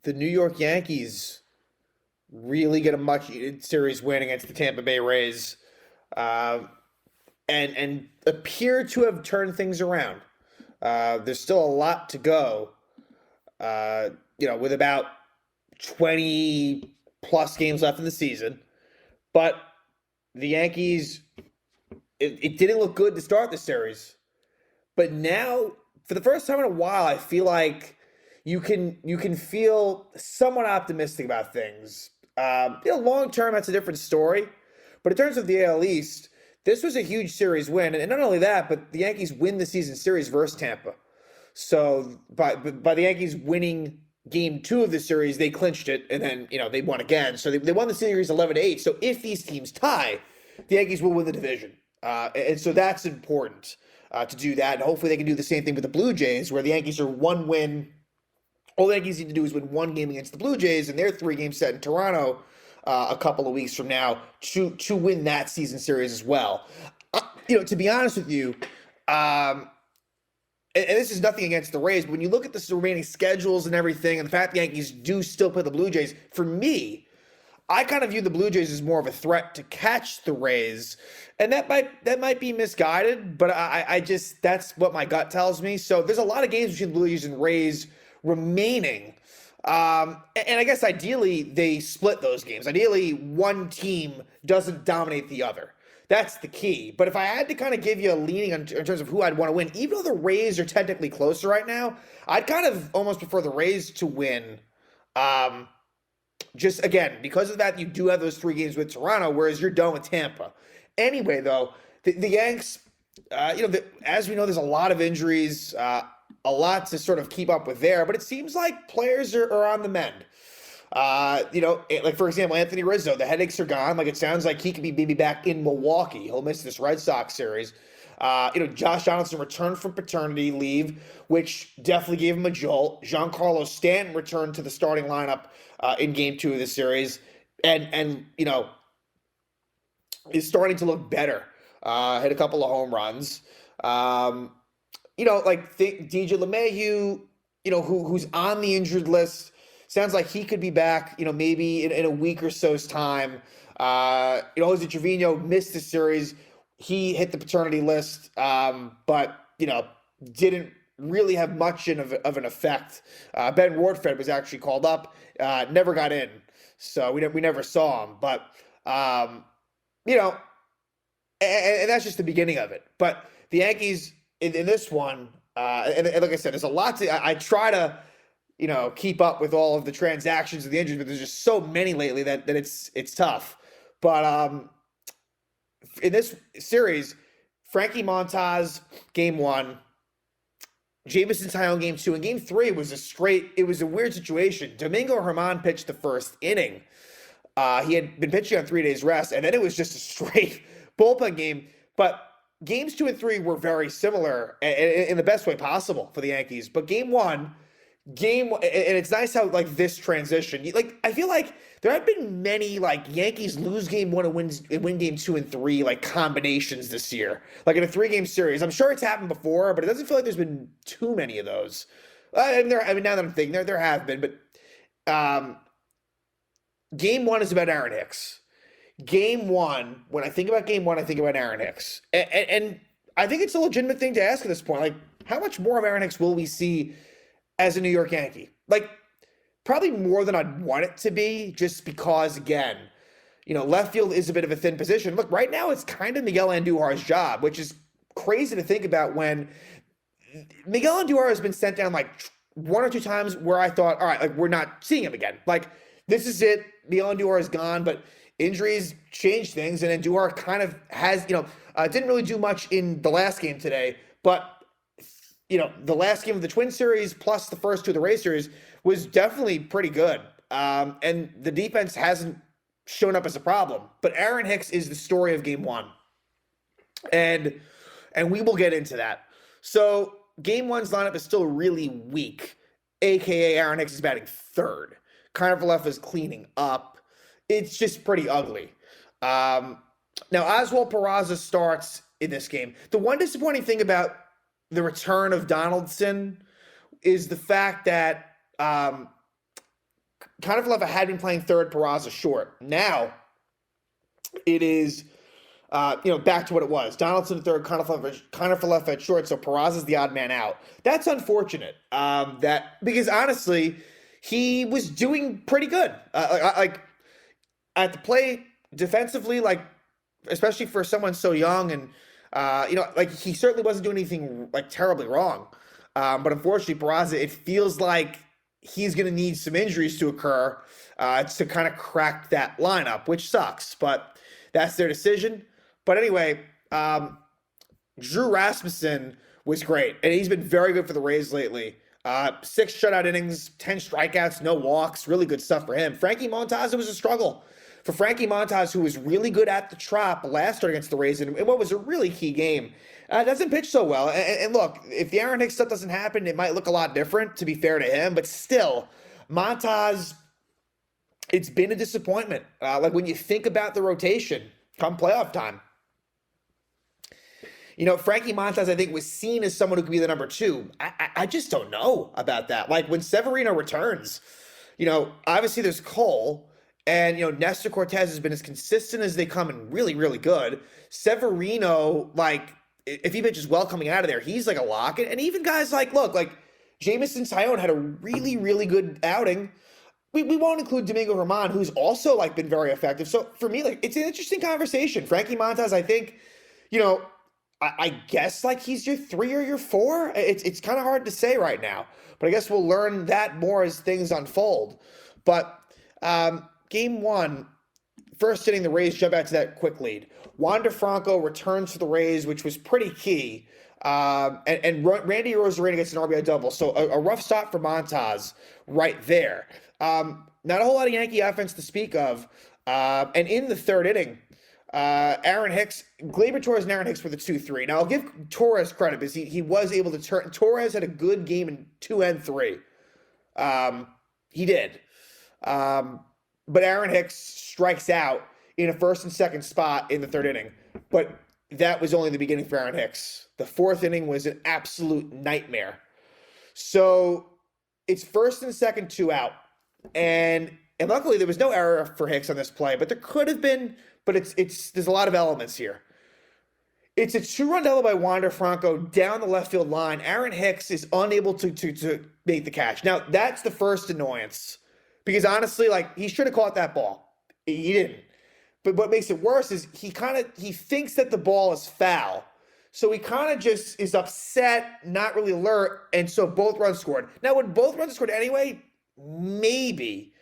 the New York Yankees really get a much-needed series win against the Tampa Bay Rays, uh, and appear to have turned things around. There's still a lot to go. With about 20 plus games left in the season, but the Yankees, it didn't look good to start the series, but now for the first time in a while, I feel like you can feel somewhat optimistic about things. Long term, that's a different story. But in terms of the AL East, this was a huge series win, and not only that, but the Yankees win the season series versus Tampa. So by the Yankees winning game two of the series, they clinched it, and then they won again. So they won the series 11-8. So if these teams tie, the Yankees will win the division, and so that's important to do that. And hopefully they can do the same thing with the Blue Jays, where the Yankees are one win. All the Yankees need to do is win one game against the Blue Jays, and their 3-game set in Toronto a couple of weeks from now to win that season series as well. To be honest with you, and this is nothing against the Rays, but when you look at the remaining schedules and everything, and the fact the Yankees do still play the Blue Jays, for me, I kind of view the Blue Jays as more of a threat to catch the Rays, and that might be misguided, but I just that's what my gut tells me. So there's a lot of games between the Blue Jays and Rays remaining, and I guess ideally they split those games. Ideally, one team doesn't dominate the other. That's the key. But if I had to kind of give you a leaning in terms of who I'd want to win, even though the Rays are technically closer right now, I'd kind of almost prefer the Rays to win. Just again, because of that, you do have those 3 games with Toronto, whereas you're done with Tampa. Anyway, though, the Yanks, as we know, there's a lot of injuries, a lot to sort of keep up with there, but it seems like players are on the mend. Like for example, Anthony Rizzo, the headaches are gone. Like it sounds like he could be maybe back in Milwaukee. He'll miss this Red Sox series. Josh Donaldson returned from paternity leave, which definitely gave him a jolt. Giancarlo Stanton returned to the starting lineup in Game 2 of the series, and is starting to look better. Hit a couple of home runs. DJ LeMahieu, who's on the injured list. Sounds like he could be back, maybe in a week or so's time. Jose Trevino missed the series. He hit the paternity list, but, didn't really have much of an effect. Ben Wardfed was actually called up, never got in. So we never saw him. But, and that's just the beginning of it. But the Yankees in this one, and like I said, there's a lot I try to keep up with all of the transactions and the injuries, but there's just so many lately that it's tough. But in this series, Frankie Montas, Game 1, Jameson Taillon, Game 2, and Game 3 was it was a weird situation. Domingo Germán pitched the first inning. He had been pitching on 3 days rest, and then it was just a straight bullpen game. But Games 2 and 3 were very similar in the best way possible for the Yankees. But Game 1, and it's nice how this transition, I feel like there have been many Yankees lose Game 1 and win Game 2 and 3 combinations this year, in a 3-game series. I'm sure it's happened before, but it doesn't feel like there's been too many of those. Now that I'm thinking, there have been, but Game 1 is about Aaron Hicks. Game 1, when I think about Game 1, I think about Aaron Hicks, and I think it's a legitimate thing to ask at this point. How much more of Aaron Hicks will we see as a New York Yankee? Probably more than I'd want it to be, just because, again, left field is a bit of a thin position. Look, right now it's kind of Miguel Andujar's job, which is crazy to think about when Miguel Andujar has been sent down 1 or 2 times where I thought, all right, we're not seeing him again. This is it. Miguel Andujar is gone, but injuries change things, and Andujar kind of has, didn't really do much in the last game today, but the last game of the Twin Series plus the first 2 of the Rays series was definitely pretty good. And the defense hasn't shown up as a problem. But Aaron Hicks is the story of Game 1. And we will get into that. So Game 1's lineup is still really weak, a.k.a. Aaron Hicks is batting third. Kiner is cleaning up. It's just pretty ugly. Now, Oswald Peraza starts in this game. The one disappointing thing about the return of Donaldson is the fact that Kiner-Falefa had been playing third, Peraza short. Now it is, back to what it was. Donaldson at third, Kiner-Falefa at short, so Peraza's the odd man out. That's unfortunate. Because honestly, he was doing pretty good. Like at the plate, defensively, like especially for someone so young, and like he certainly wasn't doing anything like terribly wrong. But unfortunately, Peraza, it feels like he's going to need some injuries to occur to kind of crack that lineup, which sucks. But that's their decision. But anyway, Drew Rasmussen was great, and he's been very good for the Rays lately. 6 shutout innings, 10 strikeouts, no walks, really good stuff for him. Frankie Montas, it was a struggle. For Frankie Montas, who was really good at the Trop last start against the Rays in what was a really key game, doesn't pitch so well. And look, if the Aaron Hicks stuff doesn't happen, it might look a lot different, to be fair to him. But still, Montas, it's been a disappointment. Like when you think about the rotation come playoff time, Frankie Montas, I think, was seen as someone who could be the number 2. I just don't know about that. Like when Severino returns, obviously there's Cole. And, Nestor Cortez has been as consistent as they come and really, really good. Severino, like, if he pitches well coming out of there, he's like a lock. And even guys like Jameson Tyone had a really, really good outing. We won't include Domingo Germán, who's also, like, been very effective. So, for me, like, it's an interesting conversation. Frankie Montas, I think, I guess, like, he's your 3 or your 4. It's kind of hard to say right now. But I guess we'll learn that more as things unfold. But, Game 1, first inning, the Rays jump out to that quick lead. Wander Franco returns to the Rays, which was pretty key. And Randy Arozarena gets an RBI double. So a rough start for Montas right there. Not a whole lot of Yankee offense to speak of. And in the third inning, Aaron Hicks, Gleyber Torres and Aaron Hicks were the 2-3. Now, I'll give Torres credit because he was able to turn. Torres had a good game in 2 and 3. He did. But Aaron Hicks strikes out in a first and second spot in the third inning. But that was only the beginning for Aaron Hicks. The fourth inning was an absolute nightmare. So it's first and second, 2 out. And luckily there was no error for Hicks on this play, but there could have been, but there's a lot of elements here. It's a 2-run double by Wander Franco down the left field line. Aaron Hicks is unable to make the catch. Now, that's the first annoyance. Because honestly, like, he should have caught that ball. He didn't. But what makes it worse is he thinks that the ball is foul. So he kind of just is upset, not really alert, and so both runs scored. Now, would both runs scored anyway? Maybe.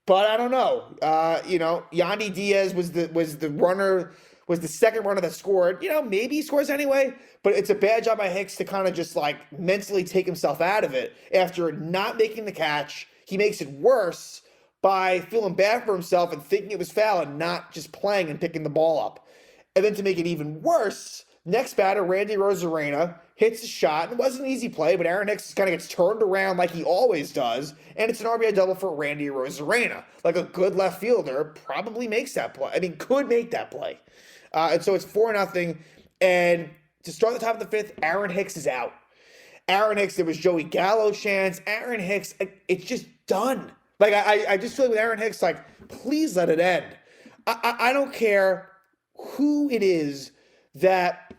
But I don't know. Yandy Diaz was the second runner that scored. Maybe he scores anyway. But it's a bad job by Hicks to kind of just, like, mentally take himself out of it after not making the catch. He makes it worse by feeling bad for himself and thinking it was foul and not just playing and picking the ball up. And then to make it even worse, next batter, Randy Arozarena, hits a shot. It wasn't an easy play, but Aaron Hicks kind of gets turned around like he always does, and it's an RBI double for Randy Arozarena. Like a good left fielder probably makes that play. I mean, could make that play. And so it's 4-0. And to start the top of the 5th, Aaron Hicks is out. Aaron Hicks, there was Joey Gallo's chance. Aaron Hicks, it's just done. Like, I just feel like with Aaron Hicks, like, please let it end. I don't care who it is that,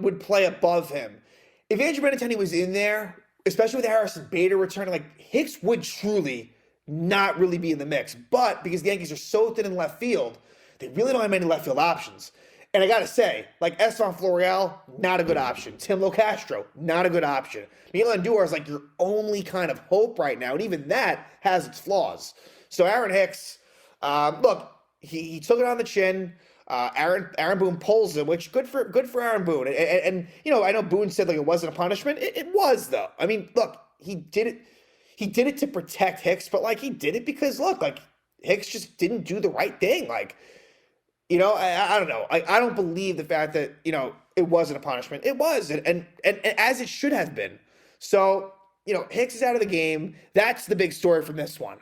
would play above him. If Andrew Benintendi was in there, especially with Harrison Bader returning, like, Hicks would truly not really be in the mix. But because the Yankees are so thin in left field, they really don't have many left field options. And I got to say, like, Estevan Florial, not a good option. Tim Locastro, not a good option. Miguel Andujar is like your only kind of hope right now. And even that has its flaws. So Aaron Hicks, look, he took it on the chin. Aaron Boone pulls him, which good for Aaron Boone. And I know Boone said like it wasn't a punishment. It was, though. I mean, look, he did it. He did it to protect Hicks, but like he did it because, look, like Hicks just didn't do the right thing. Like, I don't know. I don't believe the fact that, it wasn't a punishment. It was, and as it should have been. So, Hicks is out of the game. That's the big story from this one.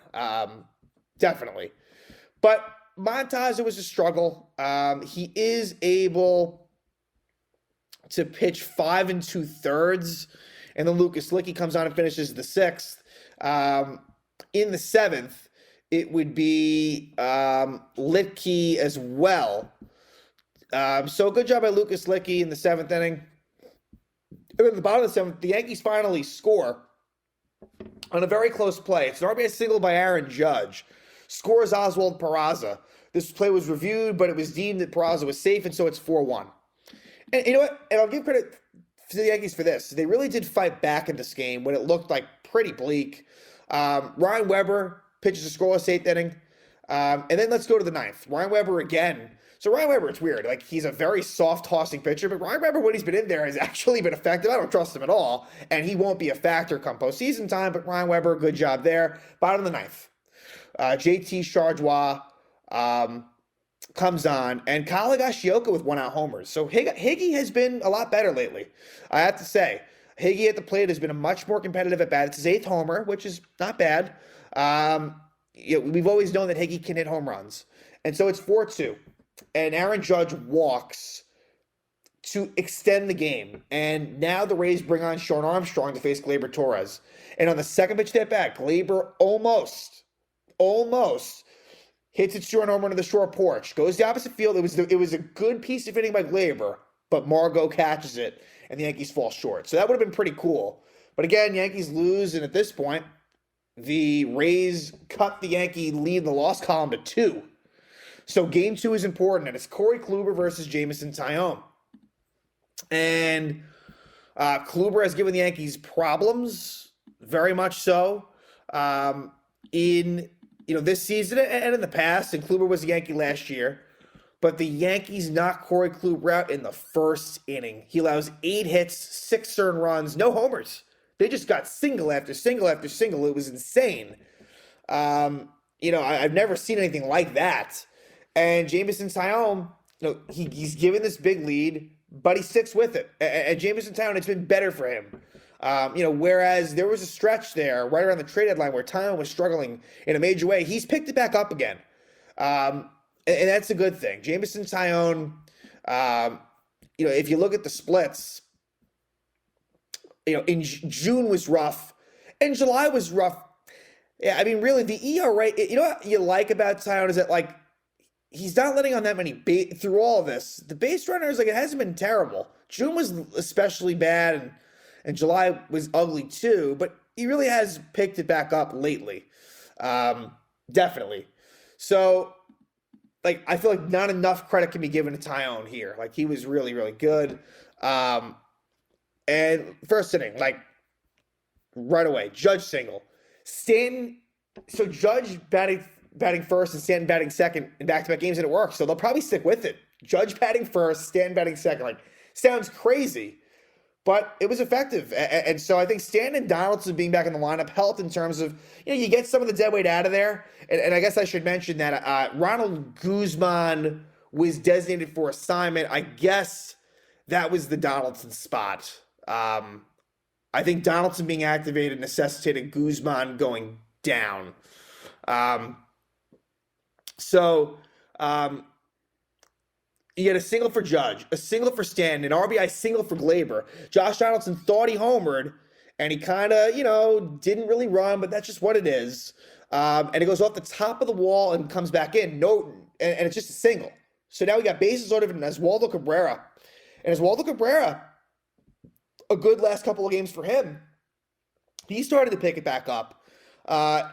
Definitely. But Montas, it was a struggle. He is able to pitch 5 2/3, and then Lucas Licky comes on and finishes the 6th. In the seventh, it would be Litke as well. So good job by Lucas Litke in the seventh inning. And at the bottom of the seventh, the Yankees finally score on a very close play. It's an RBI single by Aaron Judge. Scores Oswald Peraza. This play was reviewed, but it was deemed that Peraza was safe, and so it's 4-1. And you know what? And I'll give credit to the Yankees for this. They really did fight back in this game when it looked like pretty bleak. Ryan Weber pitches a scoreless eighth inning. And then let's go to the ninth. Ryan Weber again. So Ryan Weber, it's weird. Like, he's a very soft tossing pitcher, but Ryan Weber, when he's been in there, has actually been effective. I don't trust him at all, and he won't be a factor come postseason time, but Ryan Weber, good job there. Bottom of the ninth. JT Chargois comes on, and Kyle Higashioka with one-out homers. So Higgy has been a lot better lately, I have to say. Higgy at the plate has been a much more competitive at bat. It's his eighth homer, which is not bad. We've always known that Higgy can hit home runs. And so it's 4-2. And Aaron Judge walks to extend the game. And now the Rays bring on Sean Armstrong to face Gleyber Torres. And on the second pitch at bat, Gleyber almost hits it short home run to the short porch. Goes the opposite field. It was a good piece of hitting by Gleyber, but Margot catches it, and the Yankees fall short. So that would have been pretty cool. But again, Yankees lose, and at this point, the Rays cut the Yankee lead in the loss column to 2. So game 2 is important, and it's Corey Kluber versus Jameson Taillon. And Kluber has given the Yankees problems, very much so, in this season and in the past. And Kluber was a Yankee last year. But the Yankees knocked Corey Kluber out in the first inning. He allows 8 hits, 6 earned runs, no homers. They just got single after single after single. It was insane. I've never seen anything like that. And Jameson Taillon, he's given this big lead, but he sticks with it. And Jameson Taillon, it's been better for him. Whereas there was a stretch there right around the trade deadline where Taillon was struggling in a major way. He's picked it back up again. And that's a good thing. Jameson Taillon, if you look at the splits, in June was rough, and July was rough. Yeah, I mean, really, the ERA, what you like about Taillon is that, like, he's not letting on that many through all of this. The base runners, it hasn't been terrible. June was especially bad, and July was ugly too, but he really has picked it back up lately. Definitely. So, I feel like not enough credit can be given to Taillon here. He was really, really good. And first inning, right away, Judge single. Stanton, so Judge batting first and Stanton batting second in back-to-back games, and it works. So they'll probably stick with it. Judge batting first, Stanton batting second. Sounds crazy, but it was effective. And so I think Stanton and Donaldson being back in the lineup helped in terms of, you get some of the dead weight out of there. And I guess I should mention that Ronald Guzman was designated for assignment. I guess that was the Donaldson spot. I think Donaldson being activated necessitated Guzman going down. You get a single for Judge, a single for Stanton, an RBI single for Gleyber. Josh Donaldson thought he homered, and he kind of, didn't really run, but that's just what it is. And it goes off the top of the wall and comes back in. And it's just a single. So now we got bases loaded and Oswaldo Cabrera. And Oswaldo Cabrera, a good last couple of games for him. He started to pick it back up.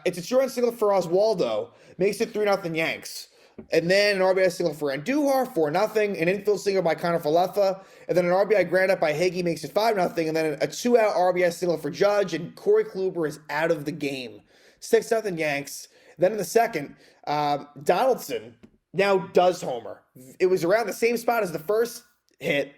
It's a two-run single for Oswaldo. Makes it 3-0 Yanks. And then an RBI single for Andujar, 4-0. An infield single by Connor Falefa. And then an RBI grand up by Higgy makes it 5-0. And then a 2-out RBI single for Judge. And Corey Kluber is out of the game. 6-0 Yanks. Then in the second, Donaldson now does homer. It was around the same spot as the first hit.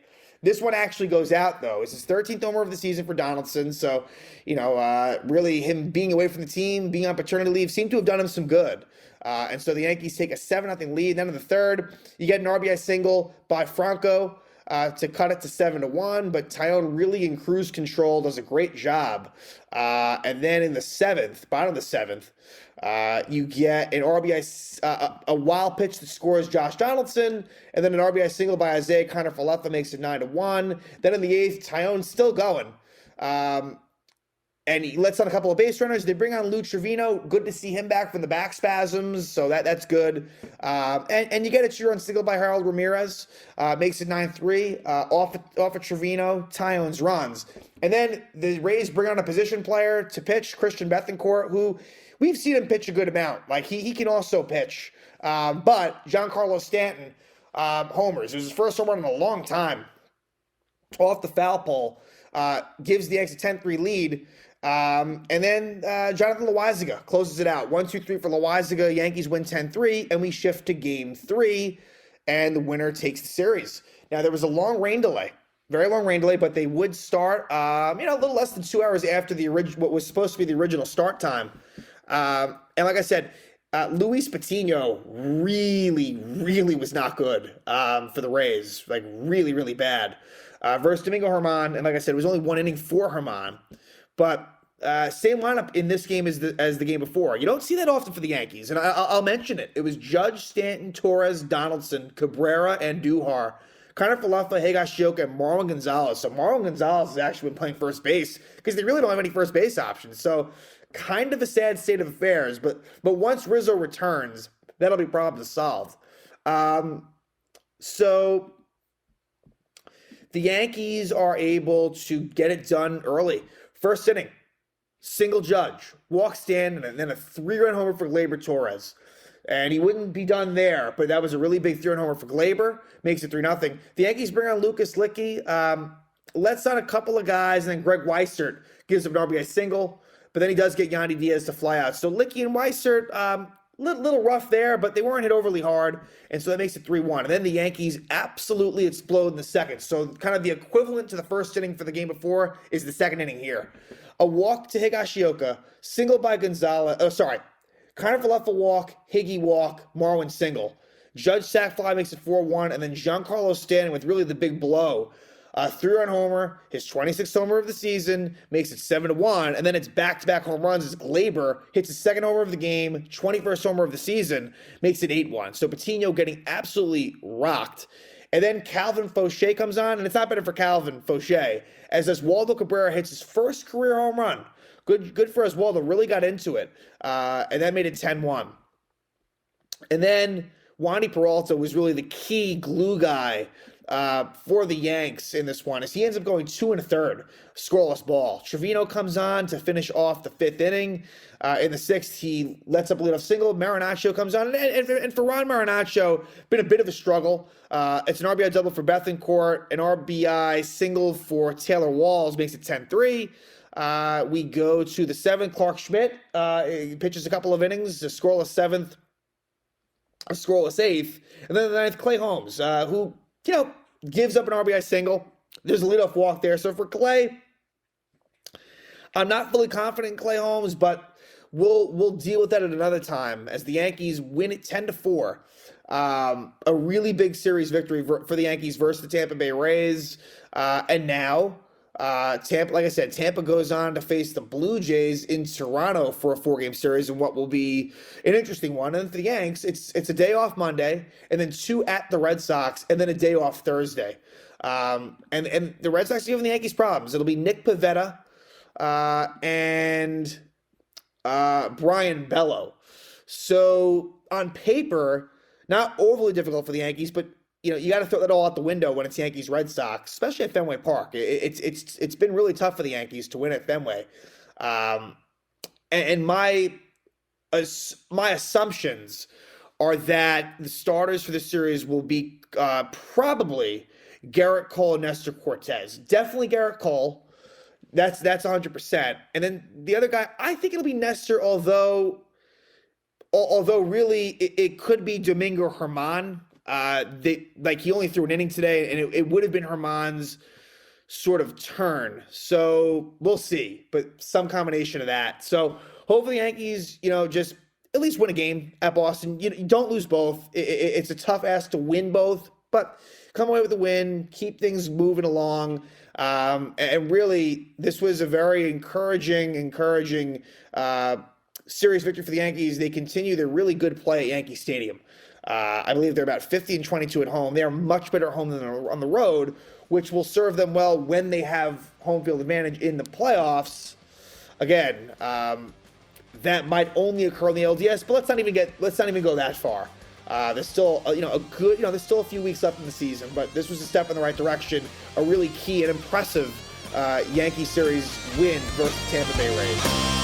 This one actually goes out, though. It's his 13th homer of the season for Donaldson. So, really him being away from the team, being on paternity leave, seemed to have done him some good. And so the Yankees take a 7-0 lead. Then in the third, you get an RBI single by Franco to cut it to 7-1. But Taillon really in cruise control, does a great job. And then in the seventh, bottom of the seventh, you get an RBI, a wild pitch that scores Josh Donaldson, and then an RBI single by Isaiah Connor Falefa makes it 9-1. Then in the eighth, Taillon's still going. and he lets on a couple of base runners. They bring on Lou Trevino. Good to see him back from the back spasms, so that's good. And you get a two-run single by Harold Ramirez, makes it 9-3. Off of Trevino, Tyones runs, and then the Rays bring on a position player to pitch, Christian Bethancourt, who we've seen him pitch a good amount. Like he can also pitch, but Giancarlo Stanton homers. It was his first home run in a long time, off the foul pole. Gives the Yankees a 10-3 lead. And then Jonathan Loaisiga closes it out. 1-2-3 for Loaisiga. Yankees win 10-3, and we shift to game 3, and the winner takes the series. Now, there was a long rain delay, very long rain delay, but they would start, a little less than 2 hours after what was supposed to be the original start time. And like I said, Luis Patino really, really was not good for the Rays, like really, really bad. Versus Domingo Germán, and like I said, it was only one inning for Germán. But same lineup in this game as the game before. You don't see that often for the Yankees, and I'll mention it. It was Judge, Stanton, Torres, Donaldson, Cabrera, and Duhar. Connor Falefa, Higashioka, and Marwin Gonzalez. So Marwin Gonzalez has actually been playing first base because they really don't have any first base options. So kind of a sad state of affairs. But once Rizzo returns, that'll be problem solved. So the Yankees are able to get it done early. First inning, single Judge, walk Stanton, and then a 3-run homer for Gleyber Torres. And he wouldn't be done there, but that was a really big 3-run homer for Gleyber. Makes it 3-0. The Yankees bring on Lucas Licky, lets on a couple of guys, and then Greg Weissert gives up an RBI single. But then he does get Yandy Diaz to fly out. So Licky and Weissert, little rough there, but they weren't hit overly hard, and so that makes it 3-1. And then the Yankees absolutely explode in the second. So kind of the equivalent to the first inning for the game before is the second inning here. A walk to Higashioka, single by Gonzalez. Connor Falefa walk, Higgy walk, Marwin single. Judge sac fly makes it 4-1, and then Giancarlo Stanton with really the big blow. 3-run homer, his 26th homer of the season, makes it 7-1, and then it's back-to-back home runs as Gleyber hits his second homer of the game, 21st homer of the season, makes it 8-1. So Patino getting absolutely rocked. And then Calvin Fauché comes on, and it's not better for Calvin Fauché, as Oswaldo Cabrera hits his first career home run. Good for Oswaldo, really got into it, and that made it 10-1. And then Wandy Peralta was really the key glue guy for the Yanks in this one, as he ends up going 2 1/3, scoreless ball. Trevino comes on to finish off the 5th inning. In the 6th, he lets up a leadoff single. Marinaccio comes on, and for Ron Marinaccio, been a bit of a struggle. It's an RBI double for Bethancourt, an RBI single for Taylor Walls, makes it 10-3. We go to the 7th. Clark Schmidt pitches a couple of innings, a scoreless 7th, a scoreless 8th, and then the 9th, Clay Holmes, who gives up an RBI single. There's a leadoff walk there. So for Clay, I'm not fully confident in Clay Holmes, but we'll deal with that at another time as the Yankees win it 10-4. A really big series victory for the Yankees versus the Tampa Bay Rays. And now Tampa, like I said, Tampa goes on to face the Blue Jays in Toronto for a 4-game series in what will be an interesting one. And for the Yanks, it's a day off Monday, and then 2 at the Red Sox, and then a day off Thursday. And the Red Sox are giving the Yankees problems. It'll be Nick Pivetta and Brian Bello. So on paper, not overly difficult for the Yankees, but you got to throw that all out the window when it's Yankees Red Sox, especially at Fenway Park. It's been really tough for the Yankees to win at Fenway, and my assumptions are that the starters for this series will be probably Garrett Cole and Nestor Cortez. Definitely Garrett Cole. That's 100%. And then the other guy, I think it'll be Nestor, although really it could be Domingo Germán. He only threw an inning today, and it would have been Germán's sort of turn. So we'll see, but some combination of that. So hopefully the Yankees, just at least win a game at Boston. You don't lose both. It's a tough ask to win both, but come away with a win, keep things moving along. And really, this was a very encouraging series victory for the Yankees. They continue their really good play at Yankee Stadium. I believe they're about 50-22 at home. They are much better at home than on the road, which will serve them well when they have home field advantage in the playoffs again, that might only occur in the LDS, but let's not even go that far. There's still there's still a few weeks left in the season, but this was a step in the right direction, a really key and impressive Yankee series win versus Tampa Bay Rays.